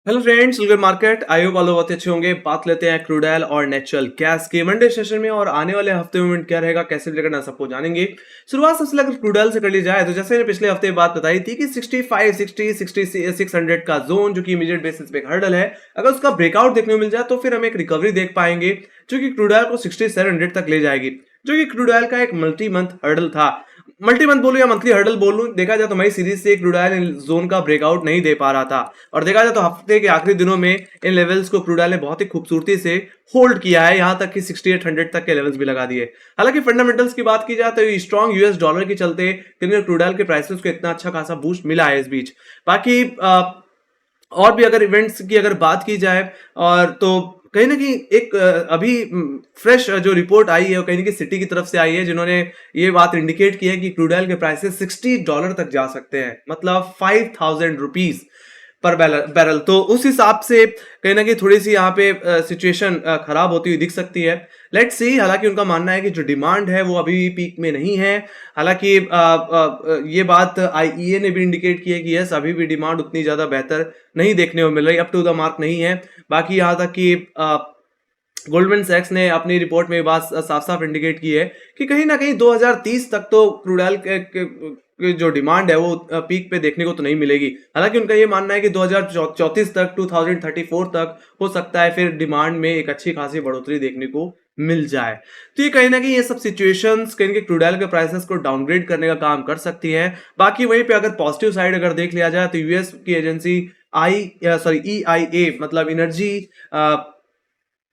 Hello friends, welcome market. I hope आप लोग बहुत अच्छे होंगे। बात लेते हैं क्रूड ऑयल और नेचुरल गैस के मंडे सेशन में और आने वाले हफ्ते में क्या रहेगा, कैसे करना, सबको जानेंगे। शुरुआत सबसे अगर क्रूड ऑयल से कर ली जाए तो जैसे मैंने पिछले हफ्ते बात बताई थी कि 65, 60, 60, 600 का जोन जो कि इमीडिएट बेसिस पे एक हर्डल है, अगर उसका ब्रेकआउट देखने को मिल जाए तो फिर हम एक रिकवरी देख पाएंगे जो कि क्रूड ऑयल को 6700 तक ले जाएगी, जो कि क्रूड ऑयल का एक मल्टी मंथ हर्डल था। मल्टी मंथ बोलूं या मंथली हर्डल बोलूं, देखा जाए तो मई सीरीज से क्रूड ऑयल जोन का ब्रेकआउट नहीं दे पा रहा था और देखा जाए तो हफ्ते के आखिरी दिनों में इन लेवल्स को क्रूड ऑयल ने बहुत ही खूबसूरती से होल्ड किया है, यहां तक कि 6800 तक के लेवल्स भी लगा दिए। हालांकि फंडामेंटल्स की बात की जाए तो स्ट्रॉन्ग यूएस डॉलर के चलते क्रूड ऑयल के प्राइसेस को इतना अच्छा खासा बूस्ट मिला है इस बीच। बाकी और भी अगर इवेंट्स की अगर बात की जाए और तो कहीं ना कहीं एक अभी फ्रेश जो रिपोर्ट आई है वो कहीं ना कहीं सिटी की तरफ से आई है, जिन्होंने ये बात इंडिकेट की है कि क्रूड ऑयल के प्राइसेस $60 तक जा सकते हैं, मतलब 5000 रुपीज पर बैरल। तो उस हिसाब से कहीं ना कहीं थोड़ी सी यहाँ पे सिचुएशन खराब होती हुई दिख सकती है। Let's see. हालांकि उनका मानना है कि जो डिमांड है वो अभी भी पीक में नहीं है। हालांकि ये बात आईईए ने भी इंडिकेट की है कि यस, अभी भी डिमांड उतनी ज्यादा बेहतर नहीं देखने को मिल रही, अप टू द मार्क नहीं है। बाकी यहाँ तक कि गोल्डमैन सैक्स ने अपनी रिपोर्ट में बात साफ साफ इंडिकेट की है कि कहीं ना कहीं 2030 तक तो क्रूड ऑयल के जो डिमांड है वो पीक पे देखने को तो नहीं मिलेगी। हालांकि उनका ये मानना है कि 2034 तक, 2034 तक हो सकता है फिर डिमांड में एक अच्छी खासी बढ़ोतरी देखने को मिल जाए। तो ये कहीं ना कहीं ये सब सिचुएशंस कहीं के क्रूड ऑयल के प्राइसेस को डाउनग्रेड करने का काम कर सकती है। बाकी वहीं पे अगर पॉजिटिव साइड अगर देख लिया जाए तो यूएस की एजेंसी EIA मतलब एनर्जी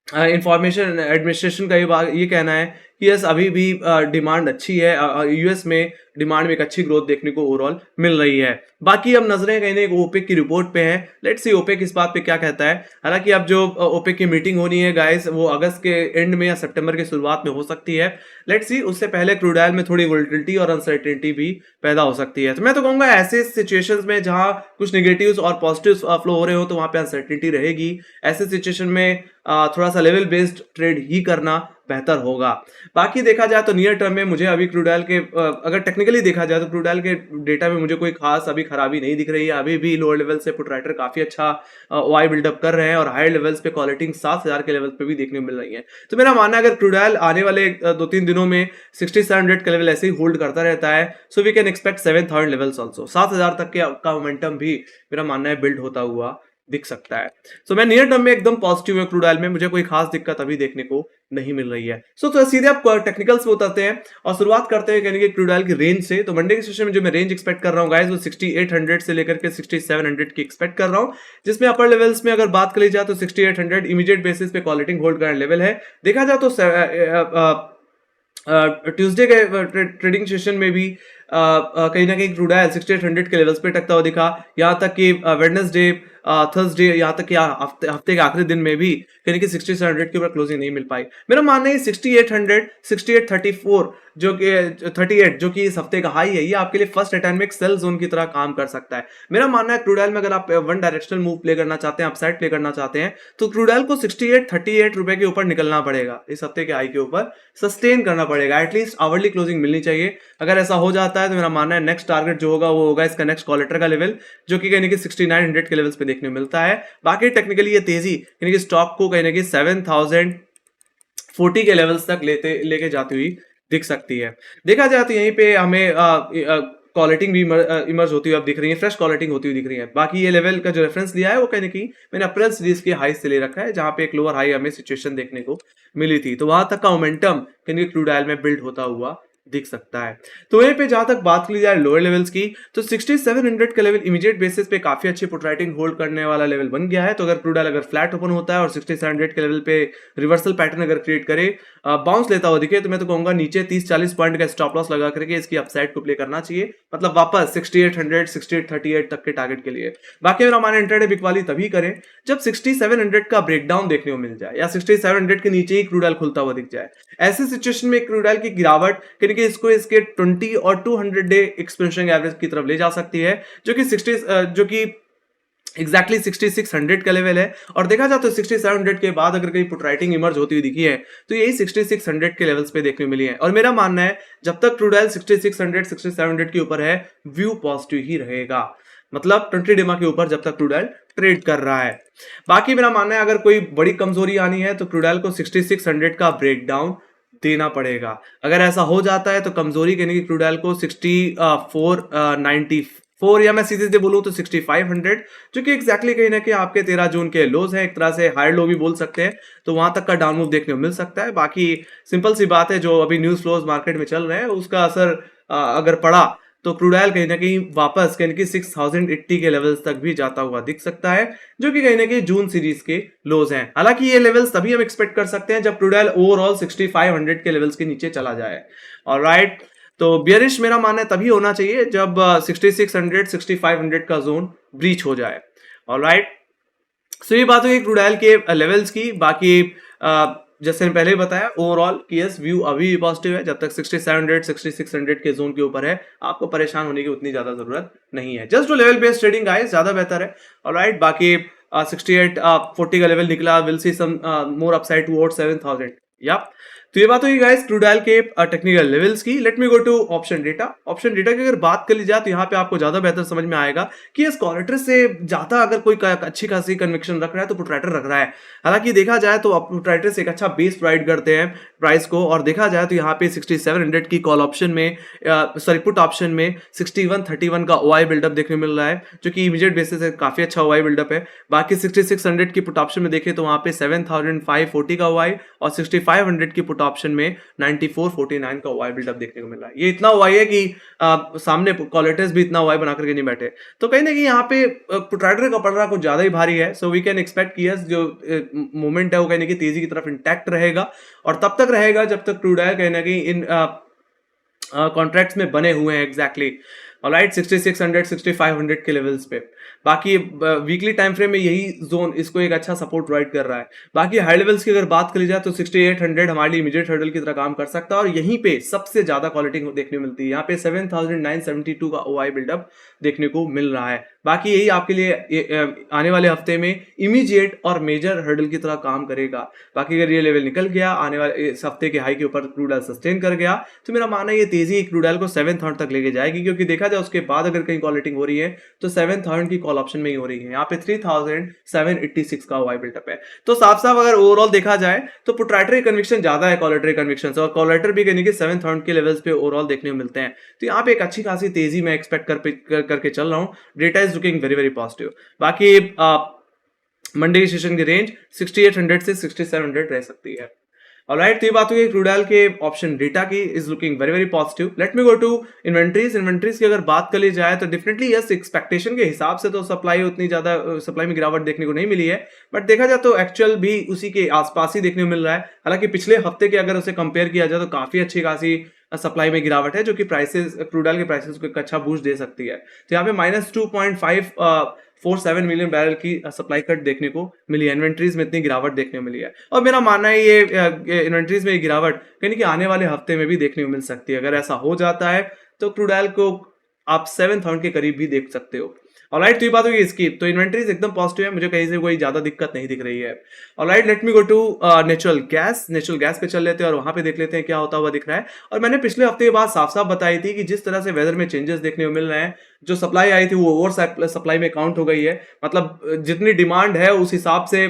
इंफॉर्मेशन एडमिनिस्ट्रेशन का ये कहना है कि यस, अभी भी डिमांड अच्छी है। यूएस में डिमांड में एक अच्छी ग्रोथ देखने को ओवरऑल मिल रही है। बाकी अब नजरें कहीं ना ओपेक की रिपोर्ट पे है। लेट्स सी ओपेक इस बात पे क्या कहता है। हालांकि अब जो ओपेक की मीटिंग होनी है गाइस, वो अगस्त के एंड में या सितंबर की शुरुआत में हो सकती है। लेट्स सी, उससे पहले क्रूड ऑयल में थोड़ी वोलेटिलिटी और अनसर्टेनिटी भी पैदा हो सकती है। तो मैं तो कहूंगा ऐसे सिचुएशंस में जहां कुछ नेगेटिव्स और पॉजिटिव्स फ्लो हो रहे हो तो वहां पे अनसर्टेनिटी रहेगी। ऐसे सिचुएशन में थोड़ा सा लेवल बेस्ड ट्रेड ही करना बेहतर होगा। बाकी देखा जाए तो नियर टर्म में मुझे अभी क्रूड ऑयल के अगर टेक्निकली देखा जाए तो क्रूड ऑयल के डेटा में मुझे कोई खास अभी खराबी नहीं दिख रही है। अभी भी लोअर लेवल से पुट राइटर काफी अच्छा वाई बिल्डअप कर रहे हैं और हायर लेवल्स पे क्वालिटी 7000 के लेवल पे भी देखने को मिल रही है। तो मेरा मानना है अगर क्रूड ऑयल आने वाले 2-3 दिनों में 6700 के लेवल ऐसे ही होल्ड करता रहता है, so we can expect 7000 levels also. 7000 तक का मोमेंटम भी मेरा मानना है बिल्ड होता हुआ दिख सकता है। सो मैं नियर टर्म में एकदम पॉजिटिव है क्रूड ऑयल में, मुझे कोई खास दिक्कत अभी देखने को नहीं मिल रही है। तो सीधे आप टेक्निकल्स पे उतरते हैं और शुरुआत करते हैं कि क्रूड ऑयल की रेंज से। तो मंडे के सेशन में जो मैं रेंज एक्सपेक्ट कर रहा हूँ गाइस, वो 6800 से लेकर के 6700 की एक्सपेक्ट कर रहा हूँ, जिसमें अपर लेवल्स में अगर बात करी जाए तो 6800 इमीडिएट बेसिस पे क्वालिटी होल्ड करने लेवल है। देखा जाए तो ट्यूसडे के ट्रेडिंग सेशन में भी कहीं ना कहीं क्रूड ऑयल 6800 के लेवल्स पे टकता हुआ दिखा। यहाँ तक कि वेडनेसडे, थर्सडे, यहाँ तक कि हफ्ते के आखिरी दिन में भी कहीं कि 6700 के ऊपर क्लोजिंग नहीं मिल पाई। मेरा मानना है 6800, 6834 जो कि 38 जो कि इस हफ्ते का हाई है, ये आपके लिए फर्स्ट अटैम्प्ट में एक सेल जोन की तरह काम कर सकता है। मेरा मानना है क्रूड ऑयल में अगर आप वन डायरेक्शनल मूव प्ले करना चाहते हैं, अपसाइड प्ले करना चाहते हैं, तो क्रूड ऑयल को 68-38 रुपए के ऊपर निकलना पड़ेगा। इस हफ्ते के हाई के ऊपर सस्टेन करना पड़ेगा, एटलीस्ट आवरली क्लोजिंग मिलनी चाहिए। अगर ऐसा हो जाता है तो मेरा मानना है नेक्स्ट टारगेट जो होगा वो होगा इसका नेक्स्ट कॉलेटर का लेवल, जो कि कहीं कि 6900 के लेवल्स पे देखने को मिलता है। बाकी टेक्निकली ये तेजी कहीं स्टॉक को कहीं कि 7040 के लेवल्स तक लेके जाती हुई दिख सकती है। देखा जाए तो यहीं पे हमें कॉलेटिंग भी इमर्ज होती हुई अब दिख रही है, फ्रेश कॉलेटिंग होती हुई दिख रही है। बाकी ये लेवल का जो रेफरेंस लिया है वो कहीं कि मैंने अप्रैल सीरीज के हाई से ले रखा है, जहां पे एक लोअर हाई हमें सिचुएशन देखने को मिली थी। तो वहां तक का मोमेंटम कहीं क्रूड ऑयल में बिल्ड होता हुआ दिख सकता है। तो वहीं पे जहां तक बात की जाए लोअर लेवल्स की, तो 6700 का लेवल इमीडिएट बेसिस पे काफी अच्छी पुट राइटिंग होल्ड करने वाला लेवल बन गया है। तो अगर क्रूड ऑयल अगर फ्लैट ओपन होता है और 6700 के लेवल पे रिवर्सल पैटर्न अगर क्रिएट करे, बाउंस लेता हुआ दिखे, तो मैं तो कहूंगा नीचे 30-40 पॉइंट का स्टॉप लॉस लगा करके इसकी अपसाइड को प्ले करना चाहिए, मतलब वापस 6800, 6838 तक के टारगेट के लिए। बाकी मेरा माना इंट्राडे बिकवाली तभी करें जब 6700 का ब्रेकडाउन देखने को मिल जाए या 6700 के नीचे ही क्रूड ऑयल खुलता हुआ दिख जाए। ऐसे सिचुएशन में क्रूड ऑयल की गिरावट कि इसको इसके 20 और 200 डे एक्सपेंशन एवरेज की तरफ ले जा सकती है, जो कि 6600 का लेवल है। और देखा जाए तो 6700 के बाद अगर कहीं पुट राइटिंग इमर्ज होती हुई दिखी है तो यही 6600 के लेवल्स पे देखने मिली है। और मेरा मानना है जब तक क्रूड ऑयल 6600 6700 के ऊपर है, व्यू पॉजिटिव ही रहेगा। मतलब 20 डिमा के ऊपर जब तक क्रूड ऑयल ट्रेड कर रहा है। बाकी मेरा मानना है अगर कोई बड़ी कमजोरी आनी है तो क्रूड ऑयल को 6600 का ब्रेकडाउन देना पड़ेगा। अगर ऐसा हो जाता है तो कमजोरी कहने की क्रूड ऑयल को 6494 या मैं सीधे सीधे बोलूं तो 6500, जो कि एग्जैक्टली कहीं ना कहीं आपके 13 जून के लोज है, एक तरह से हायर लो भी बोल सकते हैं, तो वहां तक का डाउन मूव देखने को मिल सकता है। बाकी सिंपल सी बात है, जो अभी न्यूज फ्लोज मार्केट में चल रहे हैं उसका असर अगर पड़ा तो क्रूड ऑयल कहीं ना कहीं वापस कहीं कि 6080 के लेवल्स तक भी जाता हुआ दिख सकता है, जो कि कहीं ना कहीं जून सीरीज के लोज हैं। हालांकि ये लेवल्स तभी हम एक्सपेक्ट कर सकते हैं जब क्रूड ऑयल ओवरऑल 6500 के लेवल्स के नीचे चला जाए। ऑलराइट, तो बियरिश मेरा मानना है तभी होना चाहिए जब 6600 6500 का जोन ब्रीच हो जाए। ऑलराइट, सो ये बात हुई क्रूड ऑयल के लेवल्स की। बाकी जैसे मैंने पहले ही बताया ओवरऑल कि यस व्यू अभी भी पॉजिटिव है, जब तक 6700 6600 के जोन के ऊपर है आपको परेशान होने की उतनी ज्यादा जरूरत नहीं है। Just two level based trading guys ज्यादा बेहतर है। ऑलराइट, बाकी 6840 का लेवल निकला, will see some more upside towards 7000। या तो ये बात हुई गाइस क्रूड ऑयल के टेक्निकल लेवल्स की। Let me go to option data. Option data की अगर बात कर ली जाए तो यहाँ पे आपको ज्यादा बेहतर समझ में आएगा कि इस कॉलेटर से ज्यादा अगर कोई अच्छी खासी कन्विक्शन रख रहा है तो पुटराइटर रख रहा है। हालांकि देखा जाए तो पुटराइटर से एक अच्छा बेस प्रोवाइड करते हैं प्राइस को, और देखा जाए तो यहाँ पे 6700 की कॉल ऑप्शन में सॉरी पुट ऑप्शन में 6131 का ओआई बिल्डअप देखने मिल रहा है, जो कि इमीडिएट बेसिस से काफी अच्छा ओआई बिल्डअप है। बाकी 6600 की पुट ऑप्शन में देखें तो वहां पे 7540 का ओआई और 6500 की पुट ऑप्शन में 9449 का ओआई बिल्डअप देखने को मिल रहा है। ये इतना ओआई है कि सामने कॉलेटर्स भी इतना ओआई बना करके नहीं बैठे, तो कहीं ना कहीं यहाँ पे पुटराइटर का पड़ रहा कुछ ज्यादा ही भारी है। सो वी कैन एक्सपेक्ट कि यस जो मोमेंट है वो कहीं ना कहीं तेजी की तरफ इंटैक्ट रहेगा, और तब तक रहेगा जब तक क्रूड ऑयल कहीं ना कहीं इन कॉन्ट्रैक्ट्स में बने हुए हैं एग्जैक्टली। ऑलराइट, 6600 6500 के लेवल्स पे। बाकी वीकली टाइम फ्रेम में यही जोन इसको एक अच्छा सपोर्ट प्रोवाइड कर रहा है। बाकी हाई लेवल्स की अगर बात करी जाए तो 6800 हमारे लिए इमीडिएट हर्डल की तरह काम कर सकता है, और यहीं पे सबसे ज्यादा क्वालिटी देखने को मिलती है। यहाँ पे 7972 का ओआई बिल्डअप देखने को मिल रहा है। बाकी यही आपके लिए आने वाले हफ्ते में इमीडिएट और मेजर हर्डल की तरह काम करेगा। बाकी अगर ये लेवल निकल गया आने वाले इस हफ्ते के हाई के ऊपर क्रूड ऑयल सस्टेन कर गया तो मेरा मानना है ये तेजी क्रूड ऑयल को 7000 तक लेके जाएगी, क्योंकि देखा जाए उसके बाद अगर कहीं कॉलिटिंग हो रही है तो 7000 की कॉल ऑप्शन में ही हो रही है। यहाँ पे 3786 का वाई बिल्डअप है। तो साफ साफ अगर ओवरऑल देखा जाए तो पुटराइटरी कन्विक्शन ज्यादा है कॉलेटरी कन्विक्शन से, और कॉलेटर भी कहने की 7000 के लेवल्स पे ओवरऑल देखने को मिलते हैं। तो यहाँ पे एक अच्छी खासी तेजी मैं एक्सपेक्ट करके चल रहा हूँ। Data is looking very very positive. बाकी मंडे की सेशन की रेंज 6800 से 6700 रह सकती है। ऑलराइट, तो ये बात हुई क्रूड ऑयल के ऑप्शन डेटा की is looking very very positive. Let me go to inventories. Inventories की अगर बात कर ली जाए तो डेफिनेटली यस एक्सपेक्टेशन के हिसाब से तो सप्लाई उतनी ज्यादा सप्लाई में गिरावट देखने को नहीं मिली है, बट देखा जाए तो एक्चुअल भी उसी के आसपास ही देखने को मिल रहा है। हालांकि पिछले हफ्ते के अगर उसे कंपेयर किया जाए तो काफी अच्छी खासी सप्लाई में गिरावट है, जो कि प्राइसेस क्रूड ऑयल के प्राइसेस को एक अच्छा बूस्ट दे सकती है। तो यहाँ पे -2.547 मिलियन बैरल की सप्लाई कट देखने को मिली है। इन्वेंट्रीज में इतनी गिरावट देखने को मिली है, और मेरा मानना है ये इन्वेंट्रीज में गिरावट कहीं कि आने वाले हफ्ते में भी देखने को मिल सकती है। अगर ऐसा हो जाता है तो क्रूड ऑयल को आप 7000 के करीब भी देख सकते हो। ऑलराइट, तो ये बात होगी इसकी। तो इन्वेंट्रीज एकदम पॉजिटिव है, मुझे कहीं से कोई ज्यादा दिक्कत नहीं दिख रही है। Alright, let me go to natural gas. Natural gas पे चल लेते हैं और वहां पे देख लेते हैं क्या होता हुआ दिख रहा है। और मैंने पिछले हफ्ते के बाद साफ साफ बताई थी कि जिस तरह से वेदर में चेंजेस देखने को मिल रहे हैं, जो सप्लाई आई थी वो ओवर सप्लाई में काउंट हो गई है। मतलब जितनी डिमांड है उस हिसाब से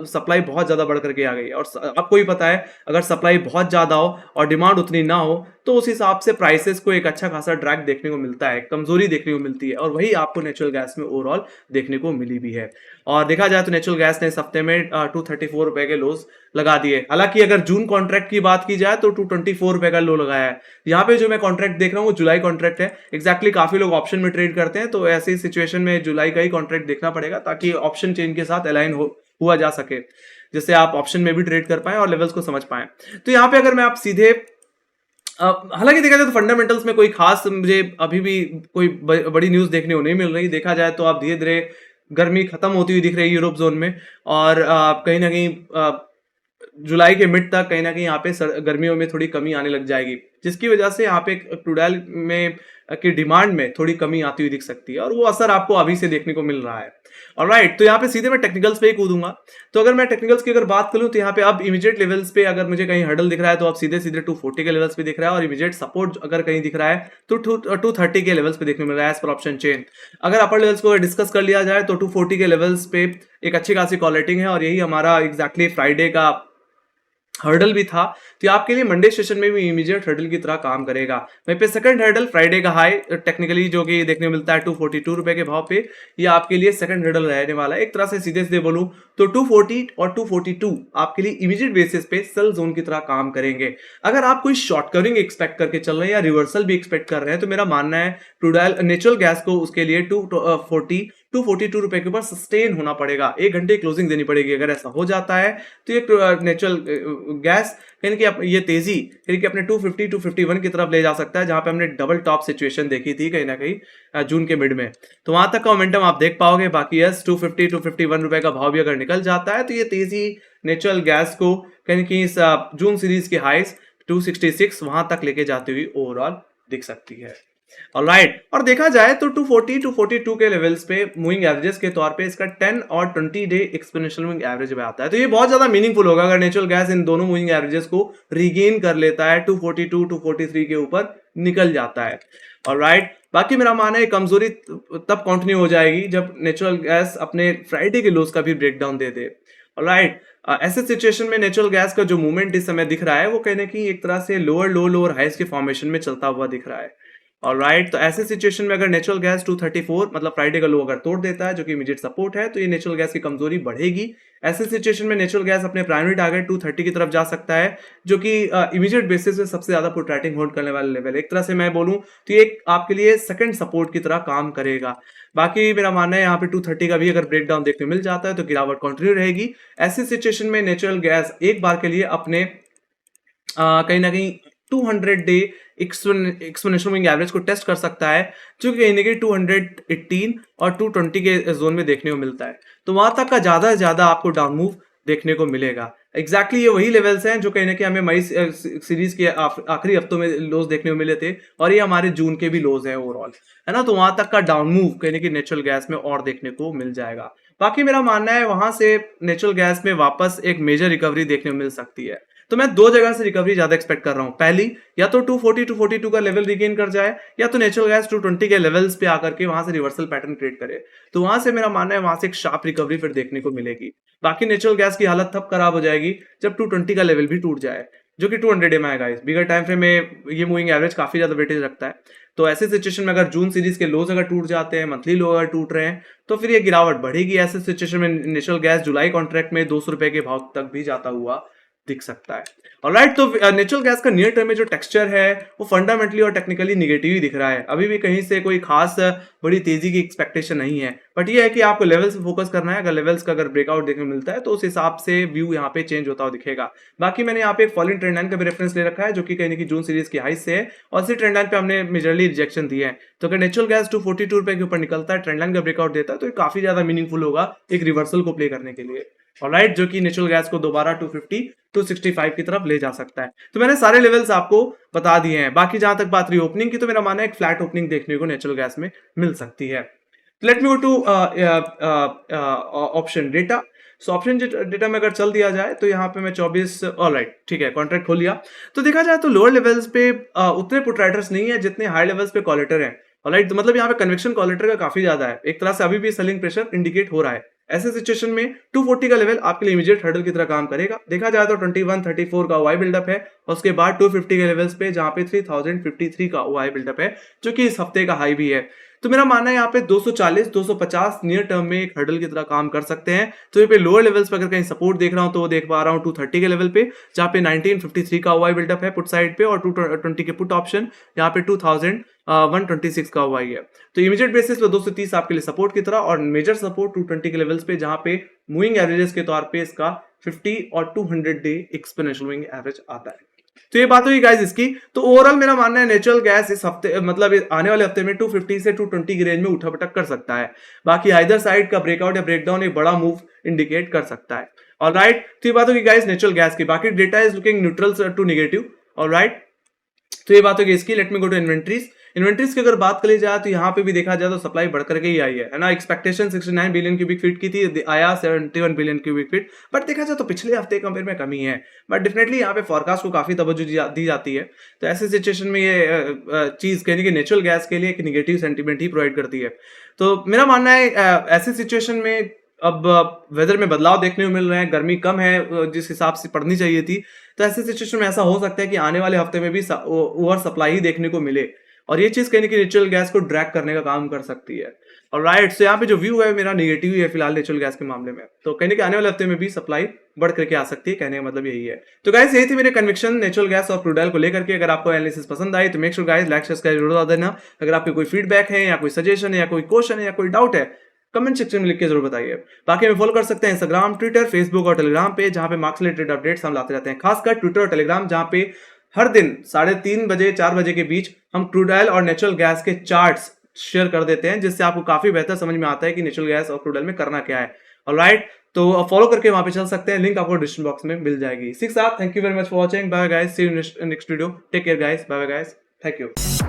सप्लाई बहुत ज्यादा बढ़ करके आ गई है। और आपको ही पता है अगर सप्लाई बहुत ज्यादा हो और डिमांड उतनी ना हो तो उस हिसाब से प्राइसेस को एक अच्छा खासा ड्रैग देखने को मिलता है, कमजोरी देखने को मिलती है, और वही आपको नेचुरल गैस में ओवरऑल देखने को मिली भी है। और देखा जाए तो नेचुरल गैस ने इस हफ्ते में 234 रुपए के लोज लगा दिए। हालांकि अगर जून कॉन्ट्रैक्ट की बात की जाए तो 224 रुपए का लो लगाया है। यहाँ पे जो मैं कॉन्ट्रैक्ट देख रहा हूँ वो जुलाई कॉन्ट्रैक्ट है। एग्जैक्टली काफी लोग ऑप्शन में ट्रेड करते हैं, तो ऐसी सिचुएशन में जुलाई का ही कॉन्ट्रैक्ट देखना पड़ेगा ताकि ऑप्शन चेन के साथ अलाइन हुआ जा सके, जिससे आप ऑप्शन में भी ट्रेड कर पाए और लेवल्स को समझ पाए। तो यहाँ पे अगर मैं आप सीधे हालांकि देखा जाए तो फंडामेंटल्स में कोई खास मुझे अभी भी कोई बड़ी न्यूज देखने को नहीं मिल रही। देखा जाए तो आप धीरे धीरे गर्मी खत्म होती हुई दिख रही है यूरोप जोन में, और कहीं ना कहीं जुलाई के मिड तक कहीं ना कहीं यहाँ पे गर्मियों में थोड़ी कमी आने लग जाएगी, जिसकी वजह से यहाँ पे क्रूड ऑयल में की डिमांड में थोड़ी कमी आती हुई दिख सकती है और वो असर आपको अभी से देखने को मिल रहा है। ऑलराइट, तो यहाँ पे सीधे मैं टेक्निकल्स पे ही कूदूंगा। तो अगर मैं टेक्निकल्स की अगर बात करूं तो यहाँ पे अब इमीडिएट लेवल्स पे अगर मुझे कहीं हर्डल दिख रहा है तो अब सीधे सीधे 240 के लेवल्स पे दिख रहा है और इमीडिएट सपोर्ट अगर कहीं दिख रहा है तो 230 के लेवल्स पे देखने को मिल रहा है एज पर ऑप्शन चेन। अगर अपर लेवल्स को डिस्कस कर लिया जाए तो 240 के लेवल्स पे एक अच्छी खासी कॉल रेटिंग है और यही हमारा एग्जैक्टली फ्राइडे का हर्डल भी था। तो ये आपके लिए मंडे सेशन में भी इमीडिएट हर्डल की तरह काम करेगा। वहीं पे सेकंड हर्डल फ्राइडे का हाई टेक्निकली जो कि देखने को मिलता है 242 रुपए के भाव पे, ये आपके लिए सेकंड हर्डल रहने वाला है। एक तरह से सीधे सीधे बोलूं तो 240 और 242 आपके लिए इमीडिएट बेसिस पे सेल जोन की तरह काम करेंगे। अगर आप कोई शॉर्ट कवरिंग एक्सपेक्ट करके चल रहे हैं या रिवर्सल भी एक्सपेक्ट कर रहे हैं तो मेरा मानना है क्रूड नेचुरल गैस को उसके लिए 242 रुपए के ऊपर सस्टेन होना पड़ेगा, 1 घंटे क्लोजिंग देनी पड़ेगी। अगर ऐसा हो जाता है तो ये नेचुरल गैस यानी कि ये तेजी यानी कि अपने 250 251 की तरफ ले जा सकता है, जहां पे हमने डबल टॉप सिचुएशन देखी थी कहीं ना कहीं जून के मिड में। तो वहां तक का मोमेंटम आप देख पाओगे। बाकी यस 250 251 रुपए का भाव भी अगर निकल जाता है तो ये तेजी नेचुरल गैस को कहीं कि इस जून सीरीज के हाइस 266 वहां तक लेके जाती हुई ओवरऑल दिख सकती है। ऑलराइट, और देखा जाए तो 240 242 के लेवल्स पे मूविंग एवरेजेस के तौर पे इसका 10 और 20 डे एक्सपोनेंशियल मूविंग एवरेज में आता है। तो ये बहुत ज्यादा मीनिंगफुल होगा अगर नेचुरल गैस इन दोनों मूविंग एवरेजेस को रीगेन कर लेता है, 242 243 के ऊपर निकल जाता है। ऑलराइट, बाकी मेरा मानना है कमजोरी तब कंटिन्यू हो जाएगी जब नेचुरल गैस अपने फ्राइडे के लोस का भी ब्रेकडाउन दे दे। ऑलराइट, ऐसे सिचुएशन में नेचुरल गैस का जो मूवमेंट इस समय दिख रहा है वो कहने की एक तरह से लोअर लो लोअर हाइस के फॉर्मेशन में चलता हुआ दिख रहा है। ऑलराइट, तो ऐसे सिचुएशन में अगर नेचुरल गैस 234 मतलब फ्राइडे का लो अगर तोड़ देता है जो कि इमीडिएट सपोर्ट है तो ये नेचुरल गैस की कमजोरी बढ़ेगी। ऐसे सिचुएशन में नेचुरल गैस अपने प्राइमरी टारगेट 230 की तरफ जा सकता है जो कि इमीडिएट बेसिस पे सबसे ज्यादा पुट राइटिंग होल्ड करने वाला लेवल है। एक तरह से मैं बोलूं तो ये आपके लिए सेकंड सपोर्ट की तरह काम करेगा। बाकी मेरा मानना है यहाँ पे 230 का भी अगर ब्रेकडाउन देखने मिल जाता है तो गिरावट कंटिन्यू रहेगी। ऐसी सिचुएशन में नेचुरल गैस एक बार के लिए अपने कहीं ना कहीं 200 डे एक्सपोनेंशियल मूविंग एवरेज को टेस्ट कर सकता है जो कि कहीं ना कहीं 218 और 220 के जोन में देखने को मिलता है। तो वहां तक का ज्यादा से ज्यादा आपको डाउन मूव देखने को मिलेगा। एग्जैक्टली ये वही लेवल्स हैं जो कहीं ना कहीं हमें मई सीरीज के आखिरी हफ्तों में लोज देखने को मिले थे और ये हमारे जून के भी लोज हैं ओवरऑल, है ना। तो वहां तक का डाउन मूव कहीं ना कहीं नेचुरल गैस में और देखने को मिल जाएगा। बाकी मेरा मानना है वहां से नेचुरल गैस में वापस एक मेजर रिकवरी देखने को मिल सकती है। तो मैं दो जगह से रिकवरी ज्यादा एक्सपेक्ट कर रहा हूं। पहली, या तो 240 242 का लेवल रिगेन कर जाए या तो नेचुरल गैस 220 के लेवल्स पे आकर के वहां से रिवर्सल पैटर्न क्रिएट करे। तो वहां से मेरा मानना है वहां से एक शार्प रिकवरी फिर देखने को मिलेगी। बाकी नेचुरल गैस की हालत तब खराब हो जाएगी जब 220 का लेवल भी टूट जाए जो कि 200 में आएगा। इस बिगर टाइम फ्रेम में ये मूविंग एवरेज काफी ज्यादा वेटेज रखता है। तो ऐसे सिचुएशन में अगर जून सीरीज के लोज अगर टूट जाते हैं, मंथली लो अगर टूट रहे हैं तो फिर ये गिरावट बढ़ेगी। ऐसे सिचुएशन में नेचुरल गैस जुलाई कॉन्ट्रैक्ट में 200 रुपए के भाव तक भी जाता हुआ दिख सकता है। ऑलराइट, तो नेचुरल गैस का नियर टर्म में जो टेक्सचर है वो फंडामेंटली और टेक्निकली निगेटिव ही दिख रहा है। अभी भी कहीं से कोई खास बड़ी तेजी की एक्सपेक्टेशन नहीं है, बट ये है कि आपको लेवल्स पे फोकस करना है। अगर लेवल्स का अगर ब्रेकआउट देखने को मिलता है तो उस हिसाब से व्यू यहाँ पे चेंज होता हुआ दिखेगा। बाकी मैंने यहाँ पे एक फॉलिंग ट्रेंड लाइन का भी रेफरेंस ले रखा है जो कि कहीं ना कहीं जून सीरीज की हाई से है और इसी ट्रेंड लाइन पे हमने मेजरली रिजेक्शन दिए हैं। तो अगर नेचुरल गैस 242 रुपए के ऊपर निकलता है, ट्रेंड लाइन का ब्रेकआउट देता है तो ये काफी ज्यादा मीनिंगफुल होगा एक रिवर्सल को प्ले करने के लिए। ऑलराइट, जो कि नेचुरल गैस को दोबारा 250 265 की तरफ ले जा सकता है। तो मैंने सारे लेवल्स आपको बता दिए हैं। बाकी जहां तक बात रही ओपनिंग की तो मेरा मानना है एक फ्लैट ओपनिंग देखने को नेचुरल गैस में मिल सकती है। Let me go to option data. So option data में अगर चल दिया जाए तो यहाँ पे मैं 24 ऑलराइट ठीक है कॉन्ट्रैक्ट खोल लिया। तो देखा जाए तो लोअर लेवल्स पे उतने पुट राइटर्स नहीं है जितने हाई लेवल्स पे कॉलेटर है। ऑलराइट, तो मतलब यहाँ पे कन्वेक्शन कॉलेटर का काफी ज्यादा है। एक तरह से अभी भी सेलिंग प्रेशर इंडिकेट हो रहा है। ऐसे सिचुएशन में 240 का लेवल आपके लिए इमीडिएट हर्डल की तरह काम करेगा। देखा जाए तो 21 34 का वाई बिल्डअप है और उसके बाद 250 के लेवल्स पे जहां पे 3053 का वाई बिल्डअप है जो कि इस हफ्ते का हाई भी है। तो मेरा मानना है यहाँ पे 240 250 नियर टर्म में एक हर्डल की तरह काम कर सकते हैं। तो ये पे लोअर लेवल्स पे अगर कहीं सपोर्ट देख रहा हूं तो वो देख पा रहा हूं 230 के लेवल पे जहां पे 1953 का वाई बिल्डअप है पुट साइड पे और 220 के पुट ऑप्शन यहाँ पे 2126 का वाई है। तो इमीडिएट बेसिस पे 230 आपके लिए सपोर्ट की तरह और मेजर सपोर्ट 220 के लेवल्स पे जहां पे मूविंग एवरेजेस के तौर पे इसका 50 और 200 डे एक्सपोनेंशियल मूविंग एवरेज आता है। तो ये बात हुई गाइस इसकी। तो ओवरऑल मेरा मानना है नेचुरल गैस इस हफ्ते मतलब आने वाले हफ्ते में 250 से 220 की रेंज में उठा पटक कर सकता है। बाकी आइदर साइड का ब्रेकआउट या ब्रेकडाउन एक बड़ा मूव इंडिकेट कर सकता है। ऑलराइट, तो ये बात होगी गाइस नेचुरल गैस की। बाकी data is looking neutral to negative. Alright, तो ये बात होगी इसकी। Let me go to inventories. Inventories की अगर बात करी जाए तो यहाँ पे भी देखा जाए तो सप्लाई बढ़ करके ही आई है ना। एक्सपेक्टेशन 69 बिलियन क्यूबिक फीट की थी, आया 71 बिलियन क्यूबिक फीट, बट देखा जाए तो पिछले हफ्ते कंपेयर में कमी है। बट डेफिनेटली यहाँ पे फोरकास्ट को काफी तवज्जो दी जाती है, तो ऐसे सिचुएशन में ये चीज कहने की नेचुरल गैस के लिए एक निगेटिव सेंटीमेंट ही प्रोवाइड करती है। तो मेरा मानना है ऐसी सिचुएशन में अब वेदर में बदलाव देखने को मिल रहे हैं, गर्मी कम है जिस हिसाब से पड़नी चाहिए थी, तो ऐसी सिचुएशन में ऐसा हो सकता है कि आने वाले हफ्ते में भी ओवर सप्लाई ही देखने को मिले, और ये चीज कहने की नेचुरल गैस को ड्रैग करने का काम कर सकती है। और राइट, सो यहाँ पे जो व्यू है मेरा नेगेटिव ही है फिलहाल नेचुरल गैस के मामले में, तो कहने के आने वाले हफ्ते में भी सप्लाई बढ़ करके आ सकती है, कहने का मतलब यही है। तो गाइस यही थी मेरे कन्विक्शन नेचुरल गैस और क्रूड ऑयल को लेकर के। अगर आपको एनालिसिस पसंद आई तो make sure guys like subscribe जरूर कर देना। अगर आपके कोई फीडबैक है या कोई सजेशन है या कोई क्वेश्चन है या कोई डाउट है, कमेंट सेक्शन में लिख के जरूर बताइए। बाकी हमें फॉलो कर सकते हैं इंस्टाग्राम, ट्विटर, फेसबुक और टेलीग्राम पे, जहां पे मार्क्स रिलेटेड अपडेट्स हम लाते रहते हैं, खासकर ट्विटर और टेलीग्राम, जहां पे हर दिन 3:30 बजे 4 बजे के बीच हम क्रूड ऑयल और नेचुरल गैस के चार्ट्स शेयर कर देते हैं, जिससे आपको काफी बेहतर समझ में आता है कि नेचुरल गैस और क्रूड ऑयल में करना क्या है। ऑलराइट, तो फॉलो करके वहां पे चल सकते हैं, लिंक आपको डिस्क्रिप्शन बॉक्स में मिल जाएगी। इसी के साथ thank you very much for watching, bye guys, see you next video, take care guys, bye guys, thank you.